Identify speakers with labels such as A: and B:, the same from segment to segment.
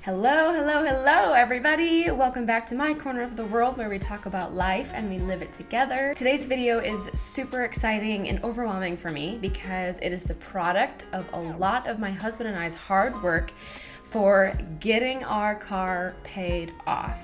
A: Hello, hello, hello, everybody. Welcome back to my corner of the world where we talk about life and we live it together. Today's video is super exciting and overwhelming for me because it is the product of a lot of my husband and I's hard work for getting our car paid off.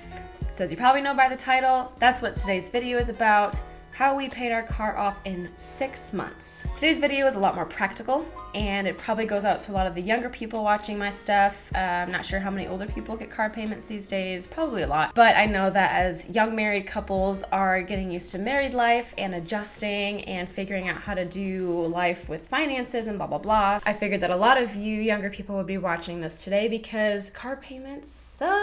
A: So as you probably know by the title, that's what today's video is about. How we paid our car off in 6 months. Today's video is a lot more practical, and it probably goes out to a lot of the younger people watching my stuff. I'm not sure how many older people get car payments these days, probably a lot. But I know that as young married couples are getting used to married life and adjusting and figuring out how to do life with finances and blah, blah, blah, I figured that a lot of you younger people would be watching this today because car payments suck.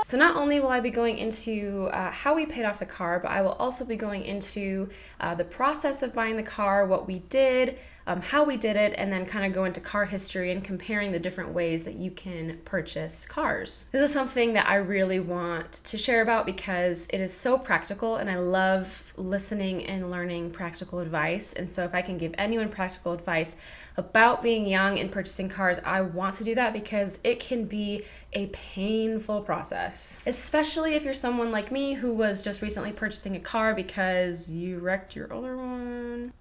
A: So not only will I be going into how we paid off the car, but I will also be going into the process of buying the car, what we did, how we did it, and then kind of go into car history and comparing the different ways that you can purchase cars. This is something that I really want to share about because it is so practical and I love listening and learning practical advice. And so if I can give anyone practical advice about being young and purchasing cars, I want to do that because it can be a painful process, especially if you're someone like me who was just recently purchasing a car because you wrecked your other one.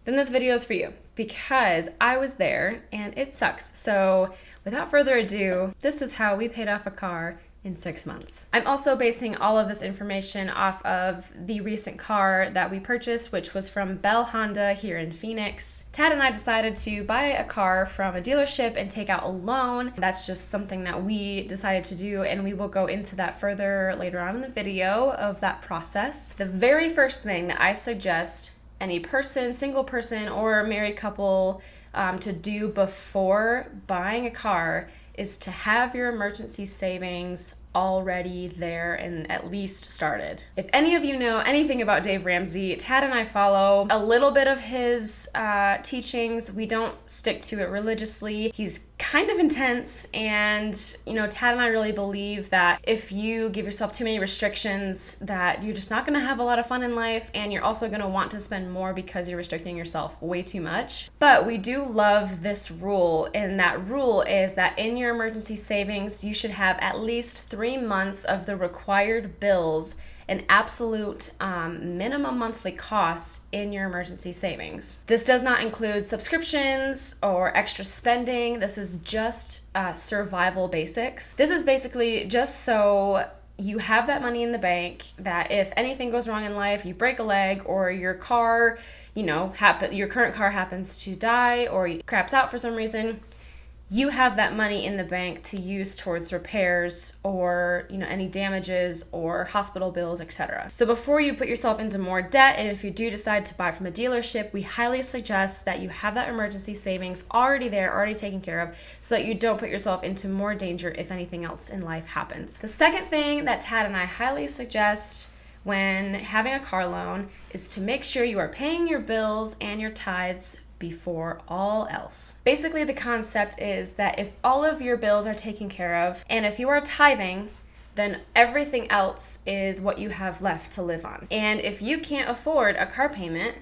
A: Then this video is for you because I was there and it sucks. So without further ado, this is how we paid off a car in 6 months. I'm also basing all of this information off of the recent car that we purchased, which was from Bell Honda here in Phoenix. Tad and I decided to buy a car from a dealership and take out a loan. That's just something that we decided to do, and we will go into that further later on in the video of that process. The very first thing that I suggest any person, single person, or married couple to do before buying a car is to have your emergency savings already there and at least started. If any of you know anything about Dave Ramsey, Tad and I follow a little bit of his teachings. We don't stick to it religiously. He's kind of intense, and Tad and I really believe that if you give yourself too many restrictions, that you're just not going to have a lot of fun in life, and you're also going to want to spend more because you're restricting yourself way too much. But we do love this rule, and that rule is that in your emergency savings, you should have at least 3 months of the required bills and absolute minimum monthly costs in your emergency savings. This does not include subscriptions or extra spending. This is just survival basics. This is basically just so you have that money in the bank that if anything goes wrong in life, you break a leg or your car, your current car happens to die or craps out for some reason, you have that money in the bank to use towards repairs or any damages or hospital bills, etc. So before you put yourself into more debt, and if you do decide to buy from a dealership, we highly suggest that you have that emergency savings already there, already taken care of, so that you don't put yourself into more danger if anything else in life happens. The second thing that Tad and I highly suggest when having a car loan is to make sure you are paying your bills and your tithes before all else. Basically, the concept is that if all of your bills are taken care of, and if you are tithing, then everything else is what you have left to live on. And if you can't afford a car payment,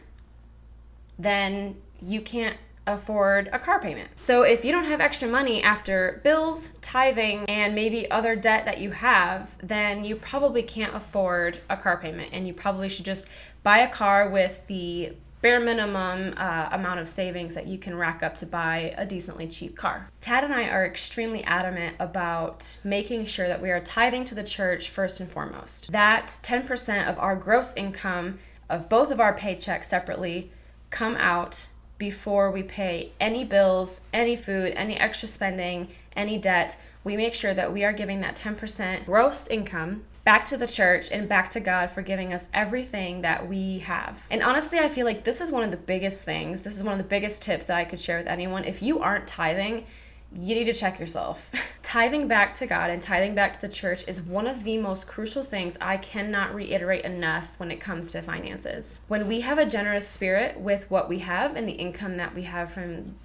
A: then you can't afford a car payment. So if you don't have extra money after bills, tithing, and maybe other debt that you have, then you probably can't afford a car payment, and you probably should just buy a car with the bare minimum amount of savings that you can rack up to buy a decently cheap car. Tad and I are extremely adamant about making sure that we are tithing to the church first and foremost. That 10% of our gross income of both of our paychecks separately come out before we pay any bills, any food, any extra spending, any debt. We make sure that we are giving that 10% gross income back to the church and back to God for giving us everything that we have. And honestly, I feel like this is one of the biggest things. This is one of the biggest tips that I could share with anyone. If you aren't tithing, you need to check yourself. Tithing back to God and tithing back to the church is one of the most crucial things I cannot reiterate enough when it comes to finances. When we have a generous spirit with what we have and the income that we have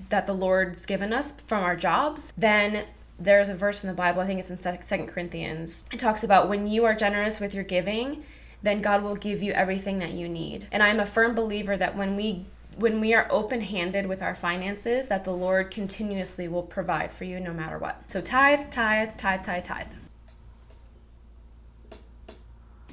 A: that the Lord's given us from our jobs, then there's a verse in the Bible, I think it's in 2 Corinthians. It talks about when you are generous with your giving, then God will give you everything that you need. And I'm a firm believer that when we when we are open-handed with our finances, that the Lord continuously will provide for you no matter what. So tithe, tithe, tithe, tithe, tithe.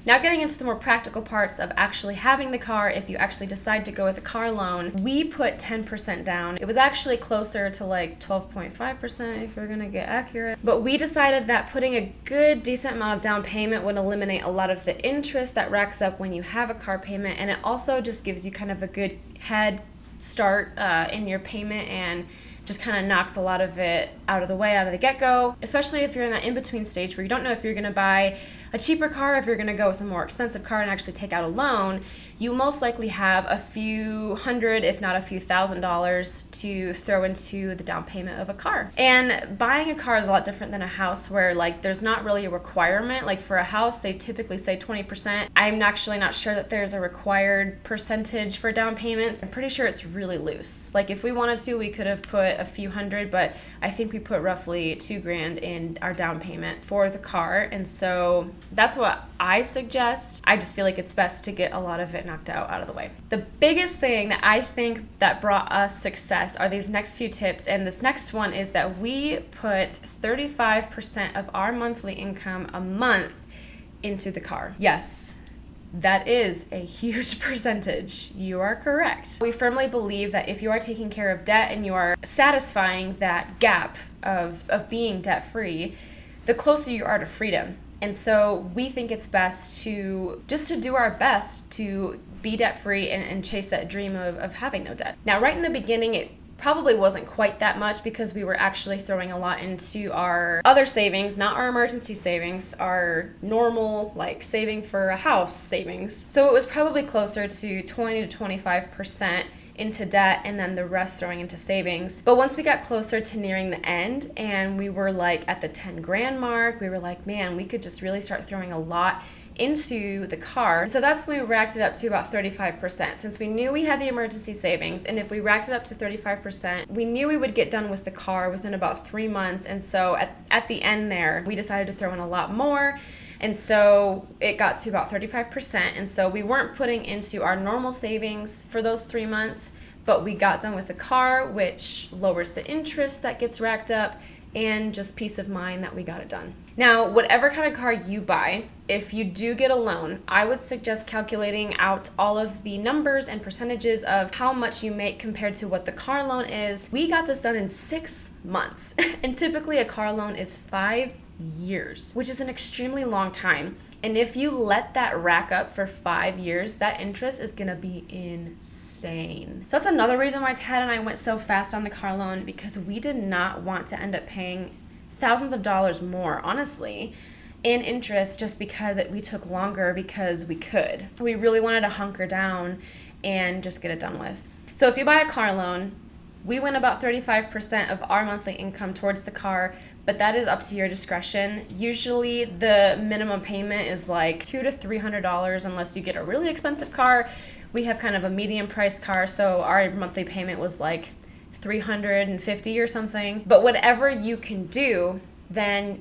A: Now getting into the more practical parts of actually having the car, if you actually decide to go with a car loan, we put 10% down. It was actually closer to like 12.5% if you're gonna get accurate. But we decided that putting a good, decent amount of down payment would eliminate a lot of the interest that racks up when you have a car payment, and it also just gives you kind of a good head start in your payment and just kind of knocks a lot of it out of the way out of the get-go, especially if you're in that in-between stage where you don't know if you're going to buy a cheaper car, if you're going to go with a more expensive car and actually take out a loan. You most likely have a few hundred, if not a few $1,000s to throw into the down payment of a car. And buying a car is a lot different than a house, where like there's not really a requirement. Like for a house, they typically say 20%. I'm actually not sure that there's a required percentage for down payments. I'm pretty sure it's really loose. Like if we wanted to, we could have put a few hundred, but I think we put roughly $2,000 in our down payment for the car. And so that's what I suggest. I just feel like it's best to get a lot of it knocked out of the way. The biggest thing that I think that brought us success are these next few tips. And this next one is that we put 35% of our monthly income a month into the car. Yes. That is a huge percentage. You are correct. We firmly believe that if you are taking care of debt and you are satisfying that gap of being debt-free, the closer you are to freedom. And so we think it's best to do our best to be debt-free and chase that dream of having no debt. Now, right in the beginning, it probably wasn't quite that much because we were actually throwing a lot into our other savings, not our emergency savings, our normal like saving for a house savings. So it was probably closer to 20 to 25% into debt and then the rest throwing into savings. But once we got closer to nearing the end and we were like at the 10 grand mark, we were like, man, we could just really start throwing a lot into the car. So that's when we racked it up to about 35%, since we knew we had the emergency savings. And if we racked it up to 35%, we knew we would get done with the car within about 3 months. And so at the end there, we decided to throw in a lot more. And so it got to about 35%. And so we weren't putting into our normal savings for those 3 months, but we got done with the car, which lowers the interest that gets racked up and just peace of mind that we got it done. Now, whatever kind of car you buy, if you do get a loan, I would suggest calculating out all of the numbers and percentages of how much you make compared to what the car loan is. We got this done in 6 months, and typically a car loan is 5 years, which is an extremely long time. And if you let that rack up for 5 years, that interest is gonna be insane. So that's another reason why Ted and I went so fast on the car loan, because we did not want to end up paying thousands of dollars more, honestly, in interest just because we took longer because we could. We really wanted to hunker down and just get it done with. So if you buy a car loan, we went about 35% of our monthly income towards the car, but that is up to your discretion. Usually the minimum payment is like $200 to $300 unless you get a really expensive car. We have kind of a medium price car, so our monthly payment was like $350 or something. But whatever you can do, then,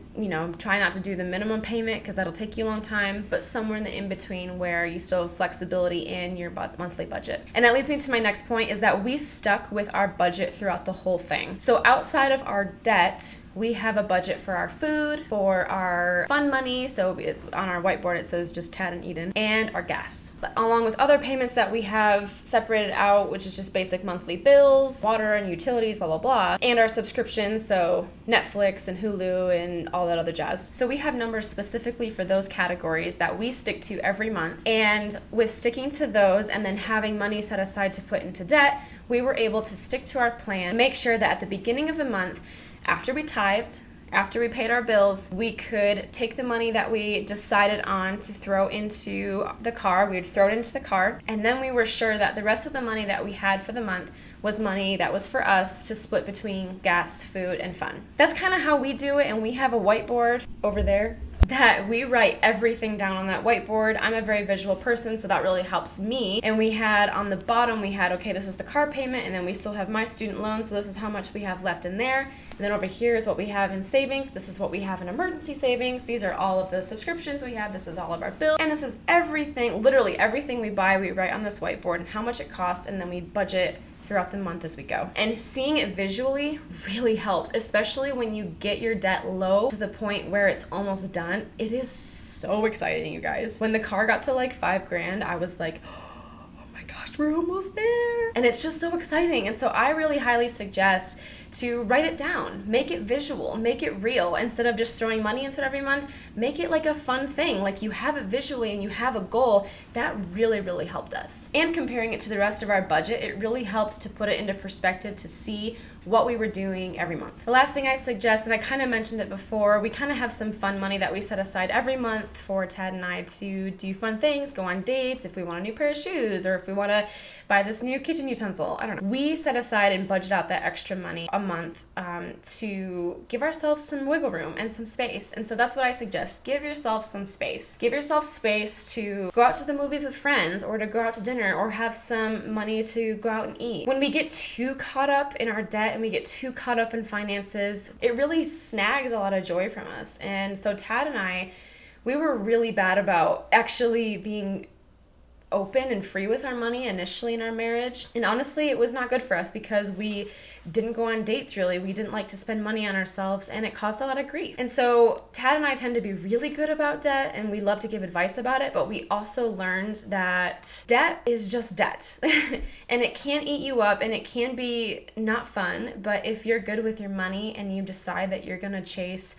A: try not to do the minimum payment because that'll take you a long time, but somewhere in the in-between where you still have flexibility in your monthly budget. And that leads me to my next point, is that we stuck with our budget throughout the whole thing. So outside of our debt, we have a budget for our food, for our fund money, so on our whiteboard it says just Tad and Eden, and our gas. Along with other payments that we have separated out, which is just basic monthly bills, water and utilities, blah, blah, blah, and our subscriptions, so Netflix and Hulu and all that other jazz. So we have numbers specifically for those categories that we stick to every month, and with sticking to those and then having money set aside to put into debt, we were able to stick to our plan, make sure that at the beginning of the month, after we tithed, after we paid our bills, we could take the money that we decided on to throw into the car, we would throw it into the car, and then we were sure that the rest of the money that we had for the month was money that was for us to split between gas, food, and fun. That's kind of how we do it, and we have a whiteboard over there that we write everything down on that whiteboard. I'm a very visual person, so that really helps me. And we had on the bottom, we had, okay, this is the car payment, and then we still have my student loan, so this is how much we have left in there. And then over here is what we have in savings. This is what we have in emergency savings. These are all of the subscriptions we have. This is all of our bills. And this is everything, literally everything we buy, we write on this whiteboard and how much it costs, and then we budget throughout the month as we go. And seeing it visually really helps, especially when you get your debt low to the point where it's almost done. It is so exciting, you guys. When the car got to like $5,000, I was like, oh my gosh, we're almost there. And it's just so exciting. And so I really highly suggest to write it down, make it visual, make it real. Instead of just throwing money into it every month, make it like a fun thing. Like you have it visually and you have a goal. That really, really helped us. And comparing it to the rest of our budget, it really helped to put it into perspective to see what we were doing every month. The last thing I suggest, and I kind of mentioned it before, we kind of have some fun money that we set aside every month for Tad and I to do fun things, go on dates, if we want a new pair of shoes, or if we want to buy this new kitchen utensil, I don't know. We set aside and budget out that extra money a month to give ourselves some wiggle room and some space. And so that's what I suggest. Give yourself some space. Give yourself space to go out to the movies with friends, or to go out to dinner, or have some money to go out and eat. When we get too caught up in our debt and we get too caught up in finances, it really snags a lot of joy from us. And so Tad and I, we were really bad about actually being open and free with our money initially in our marriage. And honestly, it was not good for us because we didn't go on dates really. We didn't like to spend money on ourselves, and it caused a lot of grief. And so Tad and I tend to be really good about debt, and we love to give advice about it, but we also learned that debt is just debt. And it can eat you up, and it can be not fun, but if you're good with your money and you decide that you're gonna chase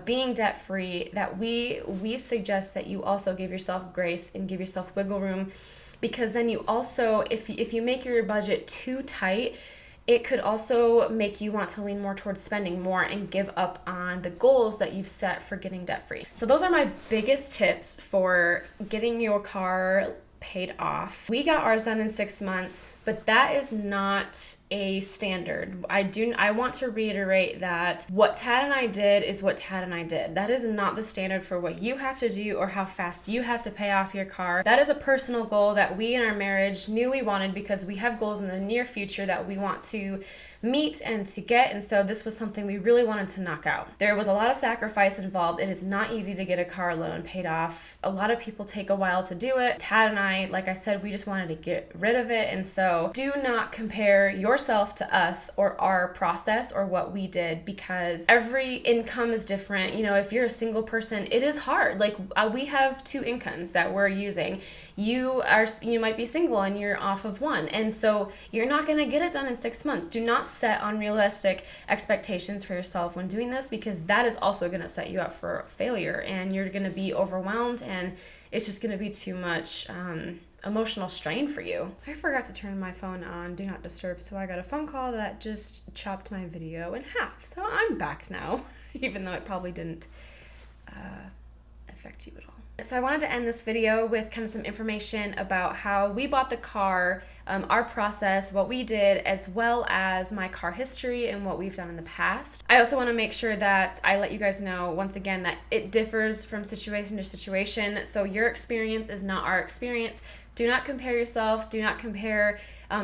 A: being debt-free, that we suggest that you also give yourself grace and give yourself wiggle room, because then you also, if you make your budget too tight, it could also make you want to lean more towards spending more and give up on the goals that you've set for getting debt-free. So those are my biggest tips for getting your car paid off. We got ours done in 6 months, but that is not a standard. I want to reiterate that what Tad and I did is what Tad and I did. That is not the standard for what you have to do or how fast you have to pay off your car. That is a personal goal that we in our marriage knew we wanted, because we have goals in the near future that we want to meet and to get, and so this was something we really wanted to knock out. There was a lot of sacrifice involved. It is not easy to get a car loan paid off. A lot of people take a while to do it. Tad and I, like I said, we just wanted to get rid of it, and so do not compare yourself to us or our process or what we did, because every income is different. You know, if you're a single person, it is hard. Like we have 2 incomes that we're using. You might be single and you're off of one, and so you're not going to get it done in 6 months. Do not set unrealistic expectations for yourself when doing this, because that is also going to set you up for failure, and you're going to be overwhelmed, and it's just going to be too much emotional strain for you. I forgot to turn my phone on Do Not Disturb, so I got a phone call that just chopped my video in half. So I'm back now, even though it probably didn't affect you at all. So I wanted to end this video with kind of some information about how we bought the car, our process, what we did, as well as my car history and what we've done in the past. I also want to make sure that I let you guys know, once again, that it differs from situation to situation. So your experience is not our experience. Do not compare yourself. Do not compare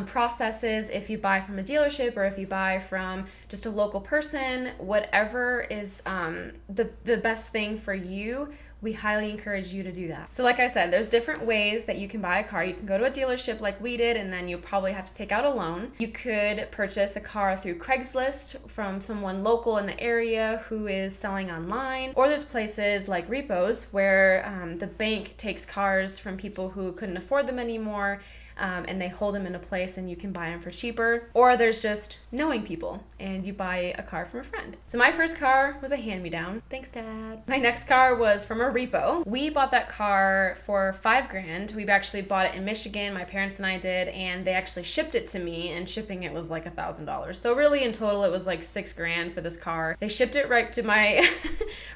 A: processes if you buy from a dealership or if you buy from just a local person. Whatever is the best thing for you, we highly encourage you to do that. So like I said, there's different ways that you can buy a car. You can go to a dealership like we did, and then you'll probably have to take out a loan. You could purchase a car through Craigslist from someone local in the area who is selling online. Or there's places like repos where the bank takes cars from people who couldn't afford them anymore, and they hold them in a place and you can buy them for cheaper. Or there's just knowing people and you buy a car from a friend. So my first car was a hand-me-down. Thanks, Dad. My next car was from a repo. We bought that car for $5,000. We've actually bought it in Michigan, my parents and I did, and they actually shipped it to me, and shipping it was like $1,000. So really in total it was like $6,000 for this car. They shipped it right to my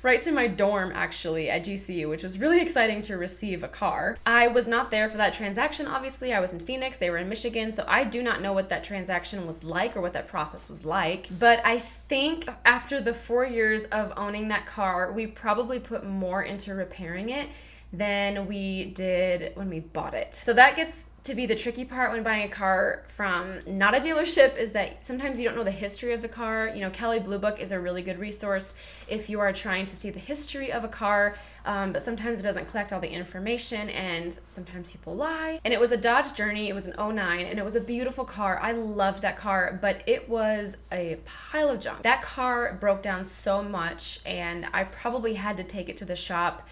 A: right to my dorm actually at GCU, which was really exciting to receive a car. I was not there for that transaction, obviously. I was was in Phoenix, they were in Michigan, so I do not know what that transaction was like or what that process was like. But I think after the 4 years of owning that car, we probably put more into repairing it than we did when we bought it. So that gets to be the tricky part when buying a car from not a dealership, is that sometimes you don't know the history of the car. You know, Kelley Blue Book is a really good resource if you are trying to see the history of a car, but sometimes it doesn't collect all the information, and sometimes people lie. And it was a Dodge Journey, it was an '09, and it was a beautiful car. I loved that car, but it was a pile of junk. That car broke down so much, and I probably had to take it to the shop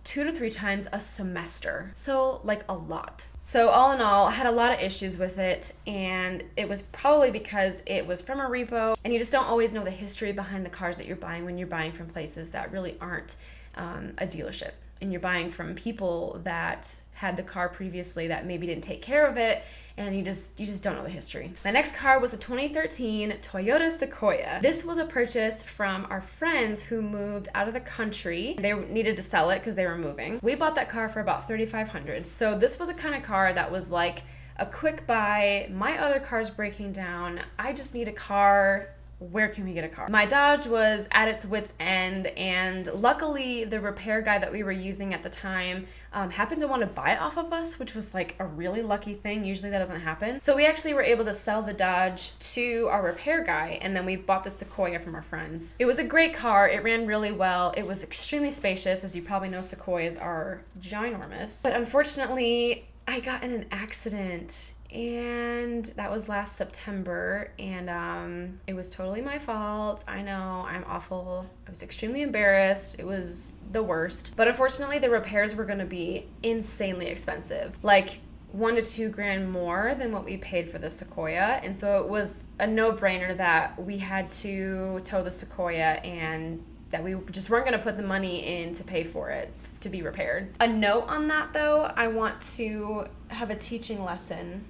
A: 2 to 3 times a semester. So like a lot. So all in all, I had a lot of issues with it, and it was probably because it was from a repo, and you just don't always know the history behind the cars that you're buying when you're buying from places that really aren't a dealership, and you're buying from people that had the car previously that maybe didn't take care of it, and you just don't know the history. My next car was a 2013 Toyota Sequoia. This was a purchase from our friends who moved out of the country. They needed to sell it because they were moving. We bought that car for about $3,500. So this was a kind of car that was like a quick buy. My other car's breaking down. I just need a car. Where can we get a car? My Dodge was at its wit's end, and luckily the repair guy that we were using at the time happened to want to buy it off of us, which was like a really lucky thing. Usually that doesn't happen. So we actually were able to sell the Dodge to our repair guy, and then we bought the Sequoia from our friends. It was a great car. It ran really well. It was extremely spacious. As you probably know, Sequoias are ginormous. But unfortunately, I got in an accident, and that was last September, and it was totally my fault. I know, I'm awful. I was extremely embarrassed. It was the worst. But unfortunately, the repairs were going to be insanely expensive, like $1 to $2 grand more than what we paid for the Sequoia. And so it was a no-brainer that we had to tow the Sequoia, and that we just weren't going to put the money in to pay for it to be repaired. A note on that though, I want to have a teaching lesson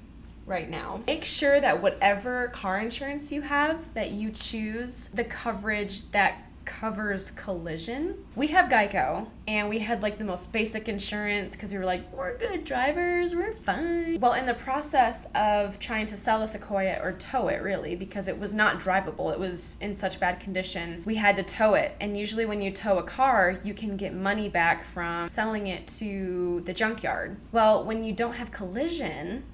A: right now. Make sure that whatever car insurance you have, that you choose the coverage that covers collision. We have Geico, and we had like the most basic insurance because we were like, we're good drivers, we're fine. Well, in the process of trying to sell the Sequoia, or tow it really, because it was not drivable, it was in such bad condition, we had to tow it. And usually when you tow a car, you can get money back from selling it to the junkyard. Well, when you don't have collision,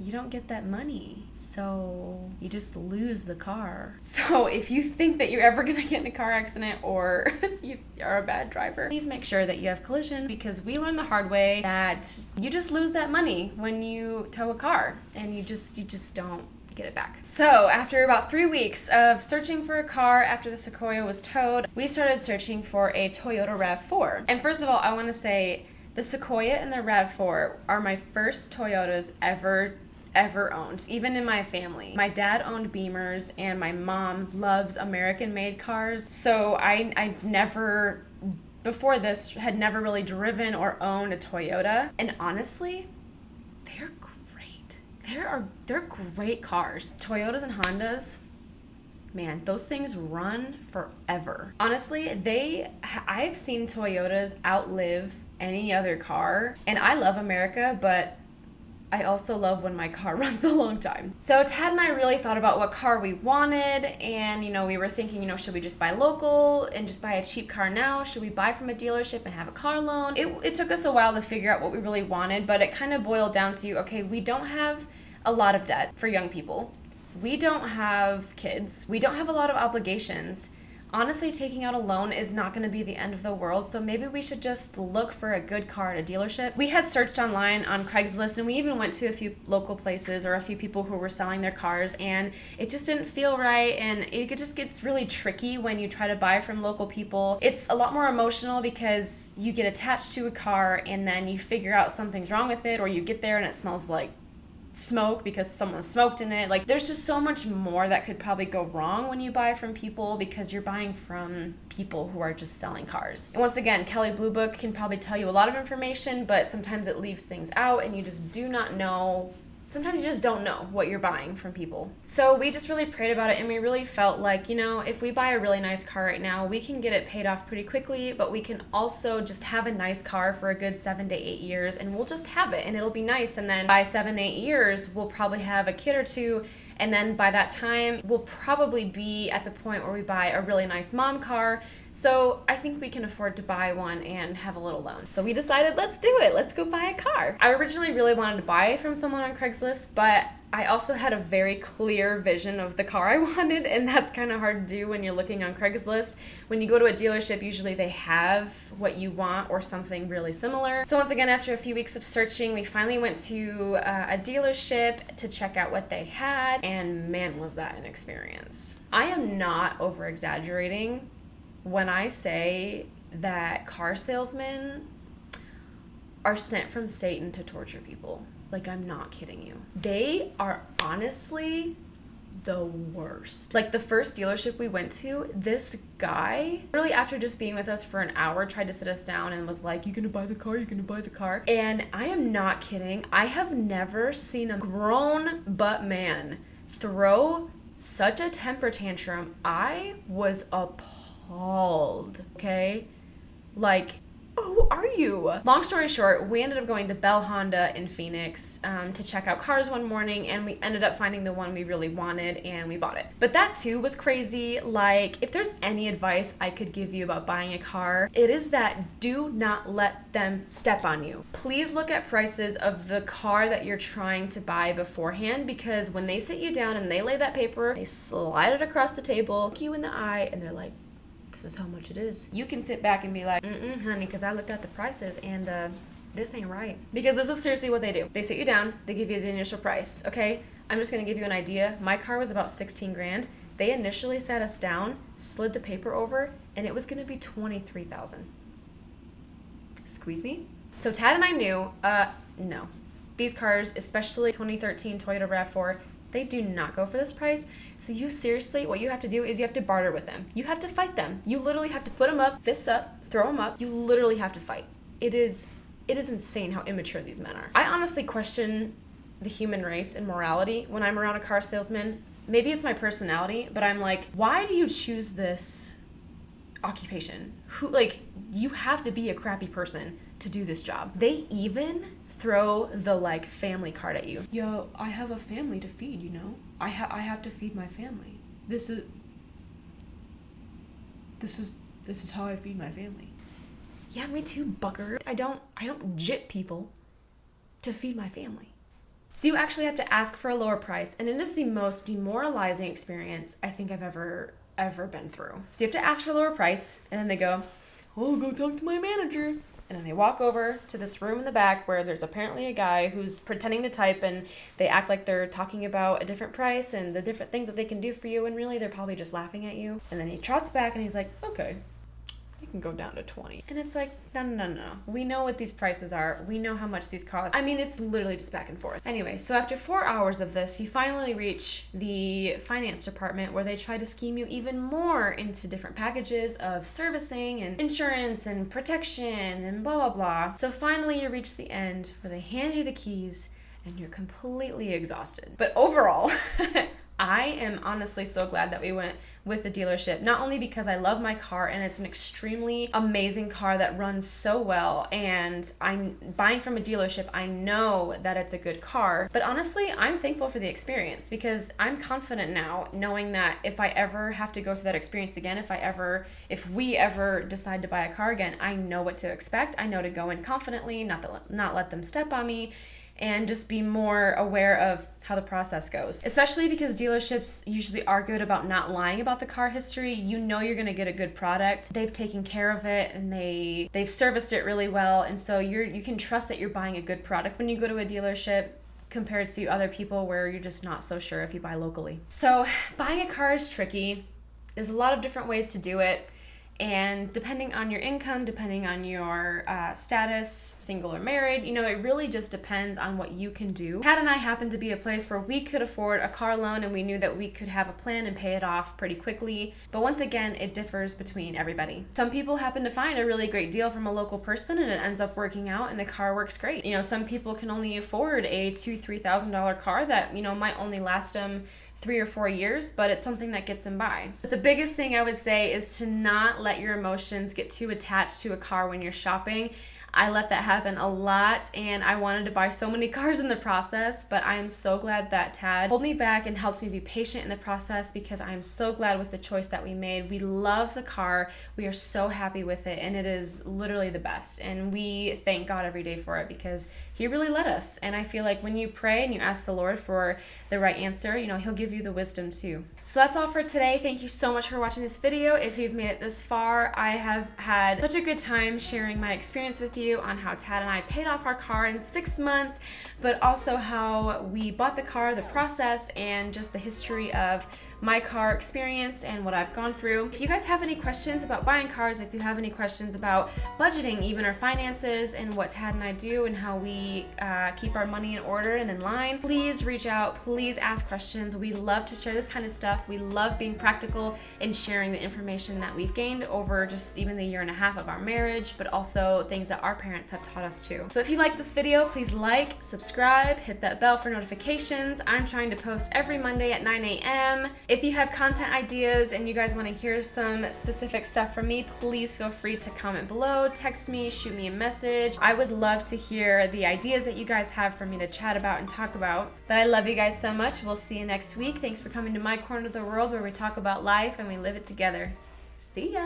A: you don't get that money, so you just lose the car. So if you think that you're ever gonna get in a car accident, or if you are a bad driver, please make sure that you have collision, because we learned the hard way that you just lose that money when you tow a car, and you just don't get it back. So after about 3 weeks of searching for a car after the Sequoia was towed, we started searching for a Toyota RAV4. And first of all, I want to say the Sequoia and the RAV4 are my first Toyotas ever owned, even in my family. My dad owned Beamers, and my mom loves American-made cars. So I've never, before this, had never really driven or owned a Toyota. And honestly, they're great. They're great cars. Toyotas and Hondas, man, those things run forever. Honestly, I've seen Toyotas outlive any other car, and I love America, but I also love when my car runs a long time. So Tad and I really thought about what car we wanted, and we were thinking, should we just buy local and just buy a cheap car now? Should we buy from a dealership and have a car loan? It took us a while to figure out what we really wanted, but it kind of boiled down to, okay, we don't have a lot of debt for young people. We don't have kids. We don't have a lot of obligations. Honestly, taking out a loan is not going to be the end of the world, so maybe we should just look for a good car at a dealership. We had searched online on Craigslist, and we even went to a few local places or a few people who were selling their cars, and it just didn't feel right, and it just gets really tricky when you try to buy from local people. It's a lot more emotional because you get attached to a car, and then you figure out something's wrong with it, or you get there and it smells like smoke because someone smoked in it. Like, there's just so much more that could probably go wrong when you buy from people, because you're buying from people who are just selling cars. And once again, Kelley Blue Book can probably tell you a lot of information, but sometimes it leaves things out, and you just do not know sometimes you just don't know what you're buying from people. So we just really prayed about it, and we really felt like, you know, if we buy a really nice car right now, we can get it paid off pretty quickly, but we can also just have a nice car for a good 7 to 8 years, and we'll just have it and it'll be nice. And then by 7, 8 years, we'll probably have a kid or two. And then by that time, we'll probably be at the point where we buy a really nice mom car. So I think we can afford to buy one and have a little loan. So we decided, let's do it. Let's go buy a car. I originally really wanted to buy from someone on Craigslist, but I also had a very clear vision of the car I wanted, and that's kind of hard to do when you're looking on Craigslist. When you go to a dealership, usually they have what you want or something really similar. So once again, after a few weeks of searching, we finally went to a dealership to check out what they had, and man, was that an experience. I am not over-exaggerating when I say that car salesmen are sent from Satan to torture people. Like, I'm not kidding you. They are honestly the worst. Like, the first dealership we went to, this guy, really after just being with us for an hour, tried to sit us down and was like, you gonna buy the car? You gonna buy the car? And I am not kidding. I have never seen a grown butt man throw such a temper tantrum. I was appalled, okay? Like, who are you? Long story short, we ended up going to Bell Honda in Phoenix to check out cars one morning, and we ended up finding the one we really wanted, and we bought it. But that too was crazy. Like, if there's any advice I could give you about buying a car, it is that do not let them step on you. Please look at prices of the car that you're trying to buy beforehand, because when they sit you down and they lay that paper, they slide it across the table, look you in the eye, and they're like, this is how much it is. You can sit back and be like, honey, because I looked at the prices and this ain't right. Because this is seriously what they do. They sit you down, they give you the initial price, okay? I'm just gonna give you an idea. My car was about 16 grand. They initially sat us down, slid the paper over, and it was gonna be 23,000. Squeeze me? So Tad and I knew, no. These cars, especially 2013 Toyota RAV4, they do not go for this price. So you seriously, what you have to do is you have to barter with them. You have to fight them. You literally have to put them up, fists up, throw them up. You literally have to fight. It is insane how immature these men are. I honestly question the human race and morality when I'm around a car salesman. Maybe it's my personality, but I'm like, why do you choose this occupation? You have to be a crappy person to do this job. They even throw the like family card at you. Yo, I have a family to feed, you know? I have to feed my family. This is how I feed my family. Yeah, me too, bucker. I don't jip people to feed my family. So you actually have to ask for a lower price, and it is the most demoralizing experience I think I've ever been through. So you have to ask for a lower price, and then they go, oh, go talk to my manager. And then they walk over to this room in the back where there's apparently a guy who's pretending to type, and they act like they're talking about a different price and the different things that they can do for you, and really they're probably just laughing at you. And then he trots back and he's like, okay, you can go down to 20. And it's like, no. We know what these prices are. We know how much these cost. I mean, it's literally just back and forth. Anyway, so after 4 hours of this, you finally reach the finance department where they try to scheme you even more into different packages of servicing and insurance and protection and blah, blah, blah. So finally you reach the end where they hand you the keys and you're completely exhausted. But overall, I am honestly so glad that we went with the dealership, not only because I love my car and it's an extremely amazing car that runs so well, and I'm buying from a dealership, I know that it's a good car, but honestly, I'm thankful for the experience because I'm confident now knowing that if I ever have to go through that experience again, if we ever decide to buy a car again, I know what to expect. I know to go in confidently, not let them step on me, and just be more aware of how the process goes. Especially because dealerships usually are good about not lying about the car history. You know you're gonna get a good product. They've taken care of it and they've serviced it really well. And so you can trust that you're buying a good product when you go to a dealership compared to other people where you're just not so sure if you buy locally. So buying a car is tricky. There's a lot of different ways to do it. And depending on your income, depending on your status, single or married, you know, it really just depends on what you can do. Tad and I happened to be a place where we could afford a car loan, and we knew that we could have a plan and pay it off pretty quickly. But once again, it differs between everybody. Some people happen to find a really great deal from a local person and it ends up working out and the car works great. You know, some people can only afford a $2,000-$3,000 car that, you know, might only last them 3 or 4 years, but it's something that gets them by. But the biggest thing I would say is to not let your emotions get too attached to a car when you're shopping. I let that happen a lot, and I wanted to buy so many cars in the process, but I am so glad that Tad pulled me back and helped me be patient in the process, because I am so glad with the choice that we made. We love the car. We are so happy with it, and it is literally the best. And we thank God every day for it, because He really led us. And I feel like when you pray and you ask the Lord for the right answer, you know, He'll give you the wisdom too. So that's all for today. Thank you so much for watching this video. If you've made it this far, I have had such a good time sharing my experience with you on how Tad and I paid off our car in 6 months, but also how we bought the car, the process, and just the history of my car experience and what I've gone through. If you guys have any questions about buying cars, if you have any questions about budgeting, even our finances, and what Tad and I do and how we keep our money in order and in line, please reach out, please ask questions. We love to share this kind of stuff. We love being practical and sharing the information that we've gained over just even the 1.5 years of our marriage, but also things that our parents have taught us too. So if you like this video, please like, subscribe, hit that bell for notifications. I'm trying to post every Monday at 9 a.m. If you have content ideas and you guys want to hear some specific stuff from me, please feel free to comment below, text me, shoot me a message. I would love to hear the ideas that you guys have for me to chat about and talk about. But I love you guys so much. We'll see you next week. Thanks for coming to my corner of the world, where we talk about life and we live it together. See ya!